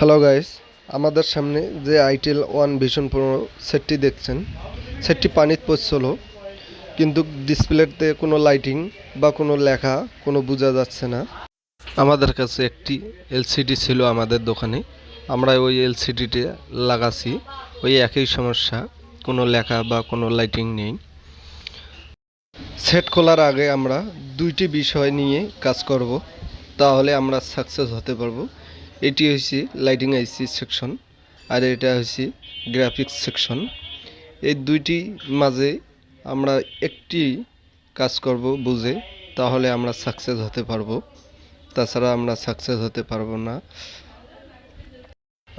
Hello guys, আমাদের সামনে যে আইটেল ওয়ান ভিশন প্রো সেটটি দেখছেন, সেটটি পানিতে পড়ছিল, কিন্তু ডিসপ্লেতে কোনো লাইটিং বা কোনো লেখা কোনো বোঝা যাচ্ছে না। আমাদের কাছে একটি এলসিডি ছিল আমাদের দোকানে, আমরা ওই এলসিডিতে লাগাছি, ওই একই সমস্যা, কোনো লেখা বা কোনো লাইটিং নেই। সেট খোলার আগে আমরা দুইটি বিষয় নিয়ে কাজ করব, তাহলে আমরা সাকসেস হতে পারবো। এটি হচ্ছে লাইটিং আইসি সেকশন, আর এটা হচ্ছে গ্রাফিক্স সেকশন। এই দুইটি মাঝে আমরা একটি কাজ করব বুঝে, তাহলে আমরা সাকসেস হতে পারবো, তাছাড়া আমরা সাকসেস হতে পারবো না।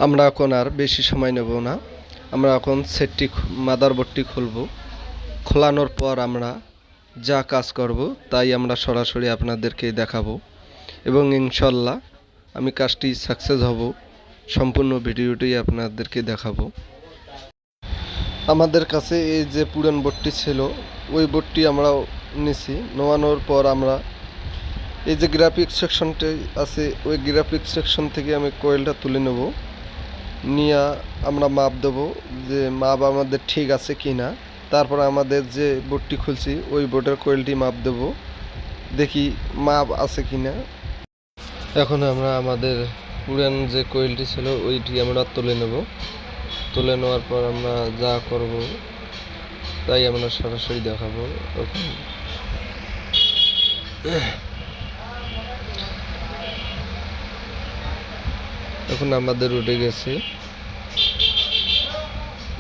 আমরা এখন আর বেশি সময় নেব না, আমরা এখন সেটটি মাদারবোর্ডটি খুলব। খোলানোর পর আমরা যা কাজ করব তাই আমরা সরাসরি আপনাদেরকে দেখাবো, এবং ইনশাল্লাহ আমি কাজটি সাকসেস হব। সম্পূর্ণ ভিডিওটি আপনাদেরকে দেখাবো। আমাদের কাছে এই যে পুরান বোর্ডটি ছিল, ওই বোর্ডটি আমরা নিছি। নেওয়ানোর পর আমরা এই যে গ্রাফিক্স সেকশনটি আছে, ওই গ্রাফিক্স সেকশন থেকে আমি কয়েলটা তুলে নেব, নিয়ে আমরা মাপ দেবো যে মাপ আমাদের ঠিক আছে কি না। তারপর আমাদের যে বোর্ডটি খুলছি ওই বোর্ডের কয়েলটি মাপ দেব, দেখি মাপ আছে কি না। এখন আমরা আমাদের পুরান যে কয়েলটি ছিল ওইটি আমরা তুলে নেব। তুলে নেওয়ার পর আমরা যা করব তাই আমরা সরাসরি দেখাবো। এখন আমাদের উঠে গেছে,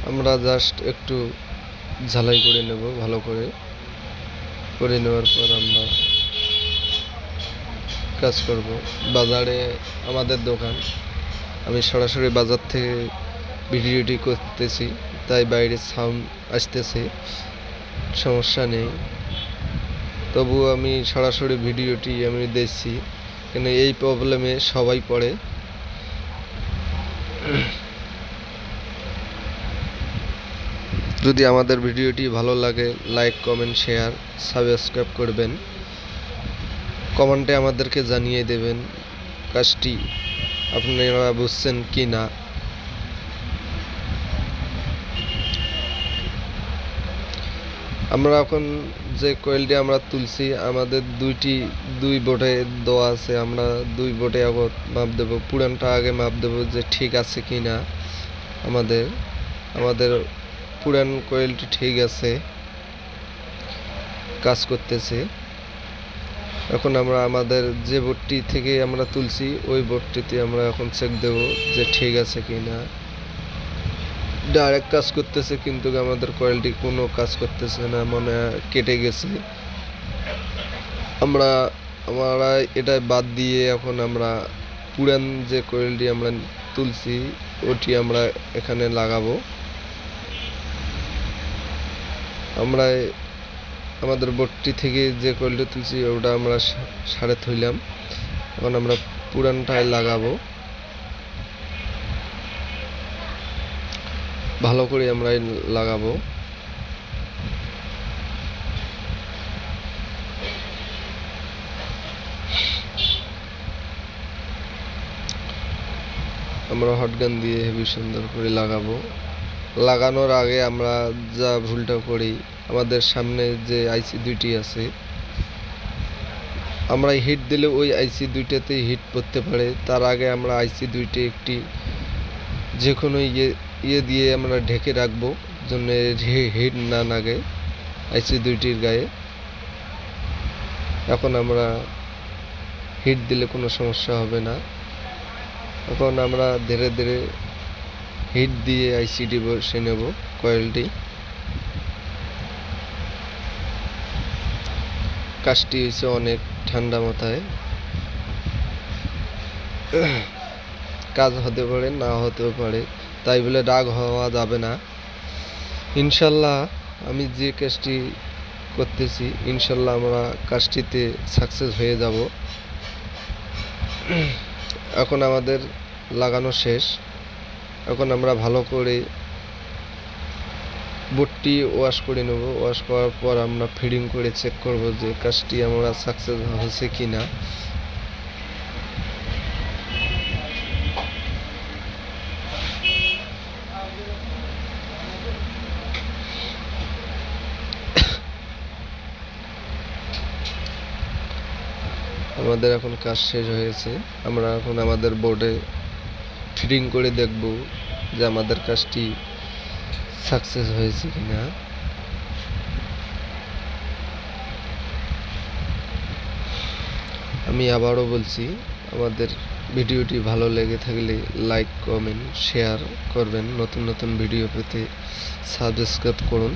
আমরা জাস্ট একটু ঝালাই করে নেব, ভালো করে নেওয়ার পর আমরা কাজ করব। বাজারে আমাদের দোকান, আমি সরাসরি বাজার থেকে ভিডিওটি করতেছি, তাই বাইরে সাউন্ড আসতেছে, সমস্যা নেই। তবুও আমি সরাসরি ভিডিওটি আমি দেখছি, কেন এই প্রবলেমে সবাই পড়ে। যদি আমাদের ভিডিওটি ভালো লাগে, লাইক, কমেন্ট, শেয়ার, সাবস্ক্রাইব করবেন। কমেন্টে আমাদেরকে জানিয়ে দেবেন কাজটি আপনারা বুঝছেন কি না। আমরা এখন যে কয়েলটি আমরা তুলছি, আমাদের দুই বোটে দেওয়া আছে, আমরা দুই বোটে আগে মাপ দেবো, পুরানটা আগে মাপ দেবো যে ঠিক আছে কি না। আমাদের পুরান কয়েলটি ঠিক আছে, কাজ করতেছে। এখন আমরা আমাদের যে বোর্ডটি থেকে আমরা তুলছি ওই বোর্ডটিতে আমরা এখন চেক দেব যে ঠিক আছে কি না। ডাইরেক্ট কাজ করতেছে, কিন্তু আমাদের কয়েলটি কোনো কাজ করতেছে না, মানে কেটে গেছে। আমরা এটা বাদ দিয়ে এখন আমরা পুরান যে কয়েলটি আমরা তুলছি ওটি আমরা এখানে লাগাবো। আমরা আমাদের বোর্ডটি থেকে যে কয়েলটি তুলছি ওটা আমরা সারে থইলাম, এখন আমরা পুরানটায় লাগাবো। ভালো করে আমরা লাগাবো। আমরা হটগান দিয়ে হেভি সুন্দর করে লাগাবো। লাগানোর আগে আমরা যা ভুলটা করি, আমাদের সামনে যে আইসি দুইটি আছে, আমরা হিট দিলে ওই আইসি দুইটাতে হিট পড়তে পারে। তার আগে আমরা আইসি দুইটি একটি যে কোনো ইয়ে দিয়ে আমরা ঢেকে রাখবো, জন্য হিট না লাগে আইসি দুইটির গায়ে। এখন আমরা হিট দিলে কোনো সমস্যা হবে না। এখন আমরা ধীরে ধীরে হিট দিয়ে আইসিডি বসে নেব কয়েলটি। কাজটি হয়েছে অনেক ঠান্ডা মাথায়, কাজ হতে পারে না হতেও পারে, তাই বলে রাগ হওয়া যাবে না। ইনশাল্লাহ আমি যে কাজটি করতেছি, ইনশাল্লাহ আমরা কাজটিতে সাকসেস হয়ে যাব। এখন আমাদের লাগানো শেষ, এখন আমরা ভালো করে বোর্ডটি ওয়াশ করে নেব। ওয়াশ করার পর আমরা ফিডিং করে চেক করব যে কাজটি আমরা সাকসেস হয়েছে কি না। আমাদের এখন কাজ শেষ হয়েছে। আমরা এখন আমাদের বোর্ডে ফিটিং করে দেখব যে আমাদের কাজটি সাকসেস হয়েছে কিনা। আমি আবারও বলছি, আমাদের ভিডিওটি ভালো লেগে থাকলে লাইক, কমেন্ট, শেয়ার করবেন। নতুন নতুন ভিডিও পেতে সাবস্ক্রাইব করুন।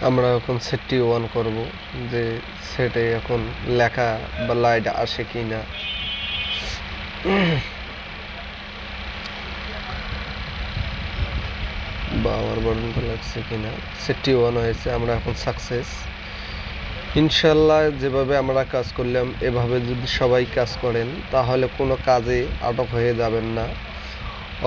আমরা এখন সেটটি অন করব, যে সেটে এখন লেখা বা লাইট আসে কি না। বা আমার বাটনটা লাগছে কিনা। সেটটি অন হয়েছে, আমরা এখন সাকসেস। ইনশাল্লাহ যেভাবে আমরা কাজ করলাম এভাবে যদি সবাই কাজ করেন তাহলে কোনো কাজে আটক হয়ে যাবেন না।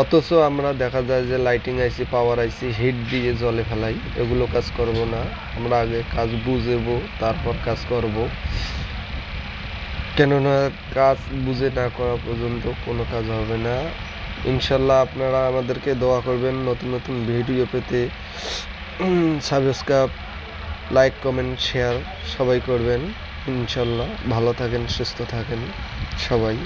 অথচ আমরা দেখা যায় যে লাইটিং আইসি, পাওয়ার আইসি হিট দিয়ে জলে ফেলাই, এগুলো কাজ করব না। আমরা আগে কাজ বুঝবো, তারপর কাজ করব। কেননা কাজ বুঝে না করা পর্যন্ত কোনো কাজ হবে না। ইনশাল্লাহ আপনারা আমাদেরকে দোয়া করবেন নতুন নতুন ভিডিও পেতে। সাবস্ক্রাইব, লাইক, কমেন্ট, শেয়ার সবাই করবেন। ইনশাল্লাহ ভালো থাকেন, সুস্থ থাকেন সবাই।